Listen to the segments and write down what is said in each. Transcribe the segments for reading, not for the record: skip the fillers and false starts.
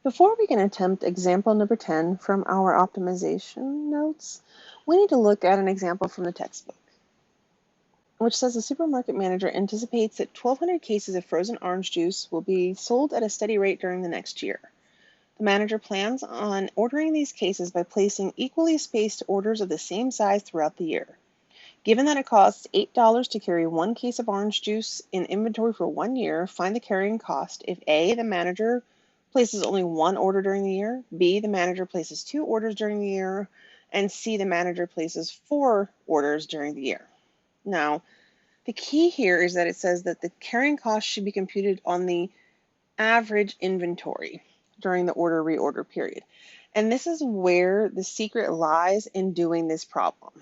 Before we can attempt example number 10 from our optimization notes, we need to look at an example from the textbook, which says the supermarket manager anticipates that 1,200 cases of frozen orange juice will be sold at a steady rate during the next year. The manager plans on ordering these cases by placing equally spaced orders of the same size throughout the year. Given that it costs $8 to carry one case of orange juice in inventory for 1 year, find the carrying cost if A, the manager places only one order during the year, B, the manager places 2 orders during the year, and C, the manager places 4 orders during the year. Now, the key here is that it says that the carrying cost should be computed on the average inventory during the order-reorder period. And this is where the secret lies in doing this problem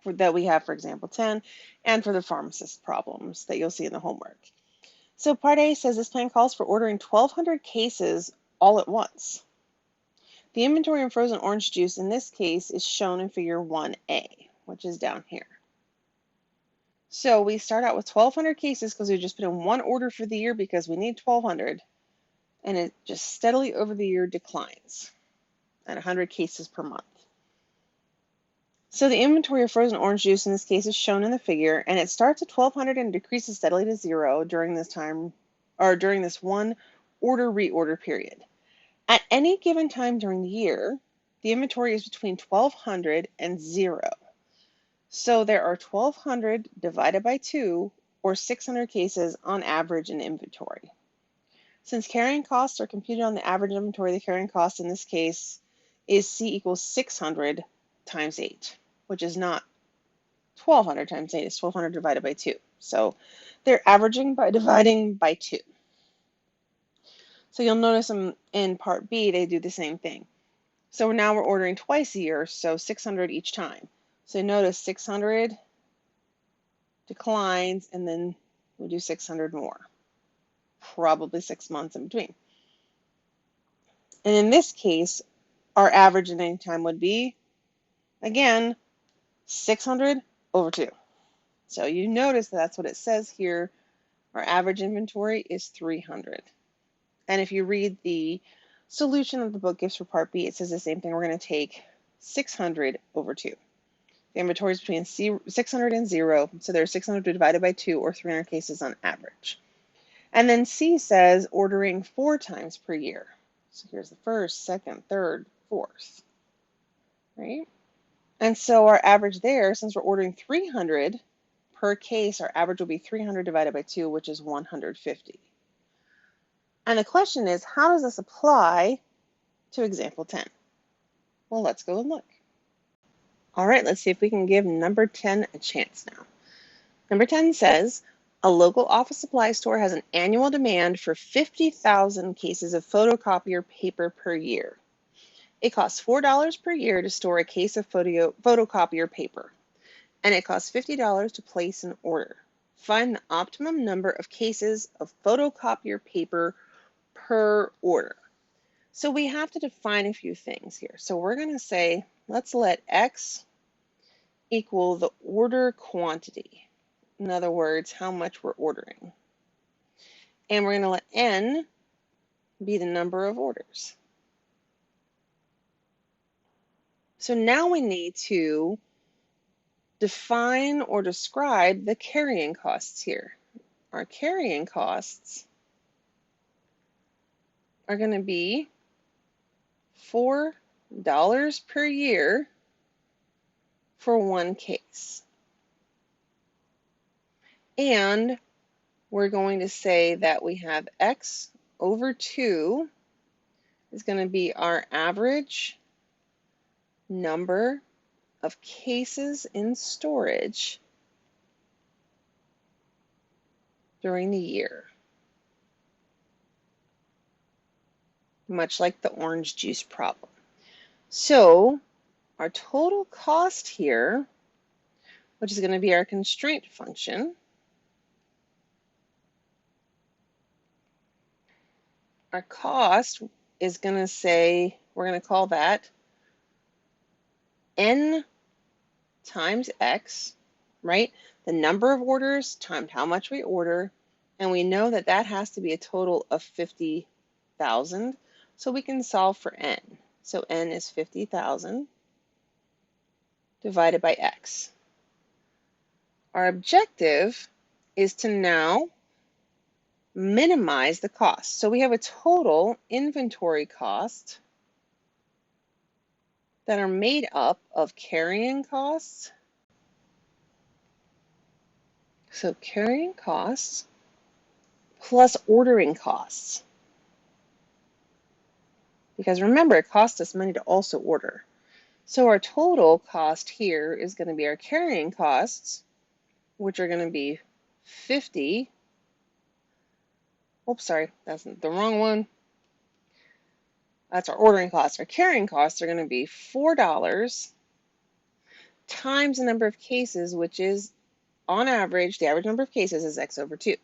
that we have for example 10 and for the pharmacist problems that you'll see in the homework. So part A says this plan calls for ordering 1,200 cases all at once. The inventory of frozen orange juice in this case is shown in figure 1A, which is down here. So we start out with 1,200 cases because we just put in one order for the year because we need 1,200, and it just steadily over the year declines at 100 cases per month. So the inventory of frozen orange juice in this case is shown in the figure, and it starts at 1,200 and decreases steadily to 0 during this time, or during this one order-reorder period. At any given time during the year, the inventory is between 1,200 and 0. So there are 1,200 divided by 2, or 600 cases on average in inventory. Since carrying costs are computed on the average inventory, the carrying cost in this case is C equals 600 times 8, which is not 1,200 times 8, it's 1,200 divided by 2. So they're averaging by dividing by 2. So you'll notice in part B, they do the same thing. So now we're ordering twice a year, so 600 each time. So notice 600 declines, and then we do 600 more, probably 6 months in between. And in this case, our average in any time would be, again, 600 over 2. So you notice that's what it says here. Our average inventory is 300. And if you read the solution that the book gives for part B, it says the same thing. We're going to take 600 over 2. The inventory is between 600 and 0, so there's 600 divided by 2, or 300 cases on average. And then C says ordering 4 times per year. So here's the first, second, third, fourth, right? And so our average there, since we're ordering 300 per case, our average will be 300 divided by 2, which is 150. And the question is, how does this apply to example 10? Well, let's go and look. All right, let's see if we can give number 10 a chance now. Number 10 says, a local office supply store has an annual demand for 50,000 cases of photocopier paper per year. It costs $4 per year to store a case of photocopier paper, and it costs $50 to place an order. Find the optimum number of cases of photocopier paper per order. So we have to define a few things here. So we're going to say, let's let X equal the order quantity. In other words, how much we're ordering. And we're going to let N be the number of orders. So now we need to define or describe the carrying costs here. Our carrying costs are going to be $4 per year for one case. And we're going to say that we have X over 2 is going to be our average number of cases in storage during the year, much like the orange juice problem. So our total cost here, which is going to be our constraint function, our cost is going to say, we're going to call that N times X, right? The number of orders times how much we order, and we know that that has to be a total of 50,000. So we can solve for n. So n is 50,000 divided by x. Our objective is to now minimize the cost. So we have a total inventory cost that are made up of carrying costs. So carrying costs plus ordering costs. Because remember, it costs us money to also order. So our total cost here is going to be our carrying costs, which are going to be 50. Oops, sorry, that's the wrong one. That's our ordering costs. Our carrying costs are going to be $4 times the number of cases, which is, on average, the average number of cases is x over 2.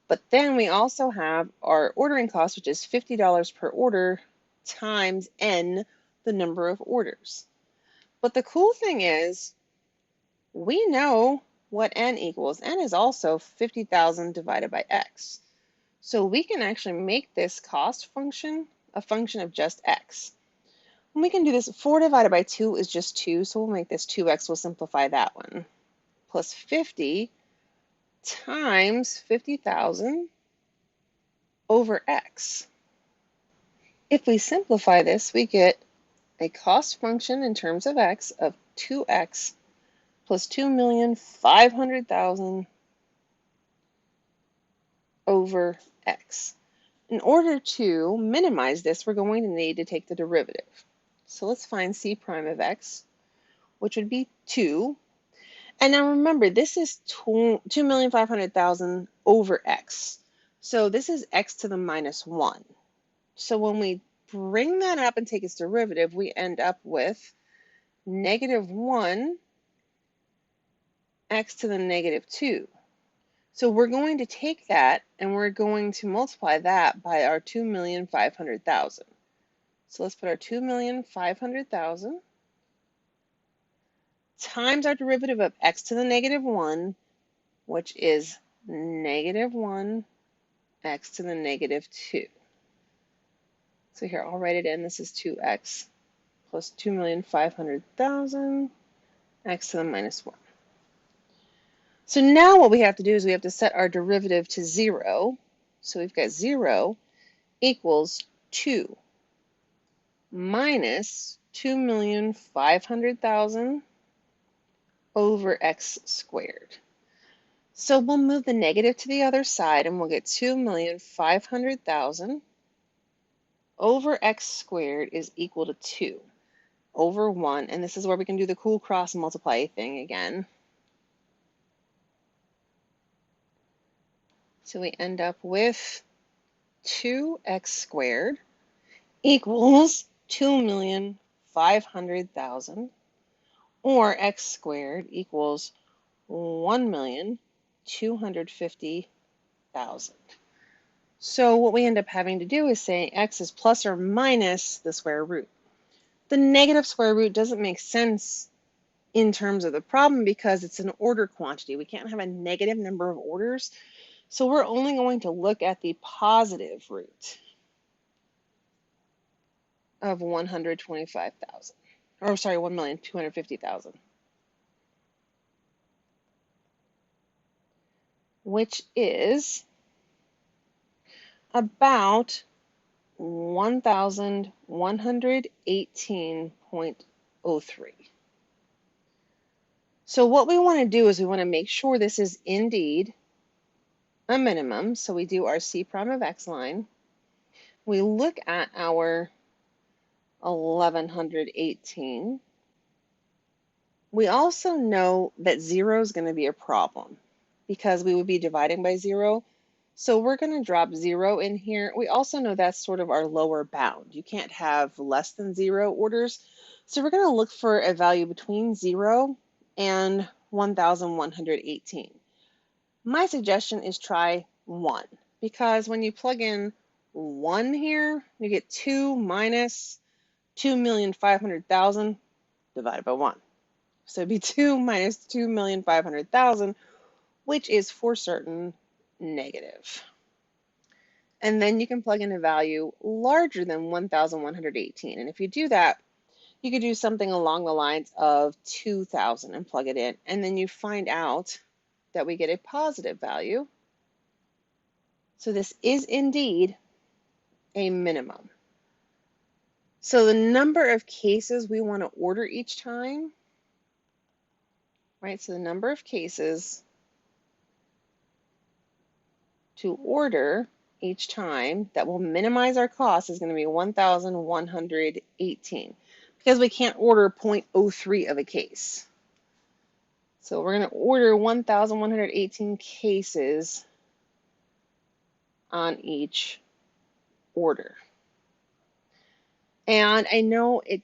But then we also have our ordering cost, which is $50 per order times n, the number of orders. But the cool thing is, we know what n equals. N is also 50,000 divided by x. So we can actually make this cost function a function of just x. And we can do this. 4 divided by 2 is just 2, so we'll make this 2x. We'll simplify that one. Plus 50 times 50,000 over x. If we simplify this, we get a cost function in terms of x of 2x plus 2,500,000 over x. In order to minimize this, we're going to need to take the derivative. So let's find c prime of x, which would be 2. And now remember, this is 2,500,000 over x. So this is x to the minus 1. So when we bring that up and take its derivative, we end up with negative 1 x to the negative 2. So we're going to take that and we're going to multiply that by our 2,500,000. So let's put our 2,500,000 times our derivative of x to the negative 1, which is negative 1 x to the negative 2. So here, I'll write it in. This is 2x plus 2,500,000 x to the minus 1. So now what we have to do is we have to set our derivative to 0. So we've got 0 equals 2 minus 2,500,000 over x squared. So we'll move the negative to the other side and we'll get 2,500,000 over x squared is equal to 2 over 1. And this is where we can do the cool cross multiply thing again. So we end up with 2x squared equals 2,500,000, or x squared equals 1,250,000. So what we end up having to do is say x is plus or minus the square root. The negative square root doesn't make sense in terms of the problem because it's an order quantity. We can't have a negative number of orders. So we're only going to look at the positive root of 125,000, or sorry, 1,250,000, which is about 1,118.03. So what we want to do is we want to make sure this is indeed a minimum. So we do our c prime of x line. We look at our 1,118. We also know that 0 is going to be a problem because we would be dividing by 0. So we're going to drop 0 in here. We also know that's sort of our lower bound. You can't have less than 0 orders. So we're going to look for a value between 0 and 1,118. My suggestion is try 1, because when you plug in 1 here, you get 2 minus 2,500,000 divided by 1. So it'd be 2 minus 2,500,000, which is for certain negative. And then you can plug in a value larger than 1,118. And if you do that, you could do something along the lines of 2,000 and plug it in. And then you find out that we get a positive value. So this is indeed a minimum. So the number of cases we want to order each time, right? So the number of cases to order each time that will minimize our cost is going to be 1,118 because we can't order 0.03 of a case. So we're going to order 1,118 cases on each order. And I know it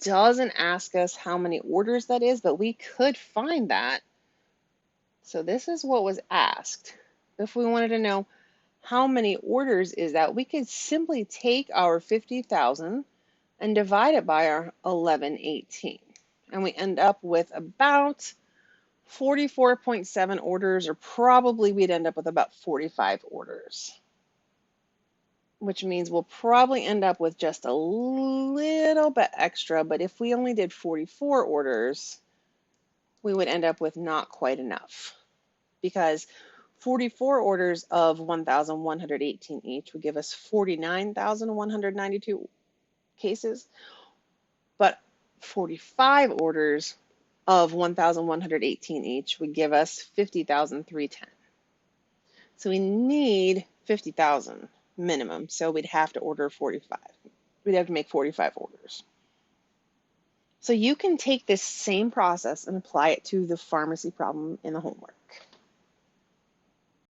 doesn't ask us how many orders that is, but we could find that. So this is what was asked. If we wanted to know how many orders is that, we could simply take our 50,000 and divide it by our 1118. And we end up with about 44.7 orders, or probably we'd end up with about 45 orders, which means we'll probably end up with just a little bit extra. But if we only did 44 orders, we would end up with not quite enough, because 44 orders of 1,118 each would give us 49,192 cases, but 45 orders of 1,118 each would give us 50,310. So we need 50,000 minimum, so we'd have to order 45. We'd have to make 45 orders. So you can take this same process and apply it to the pharmacy problem in the homework.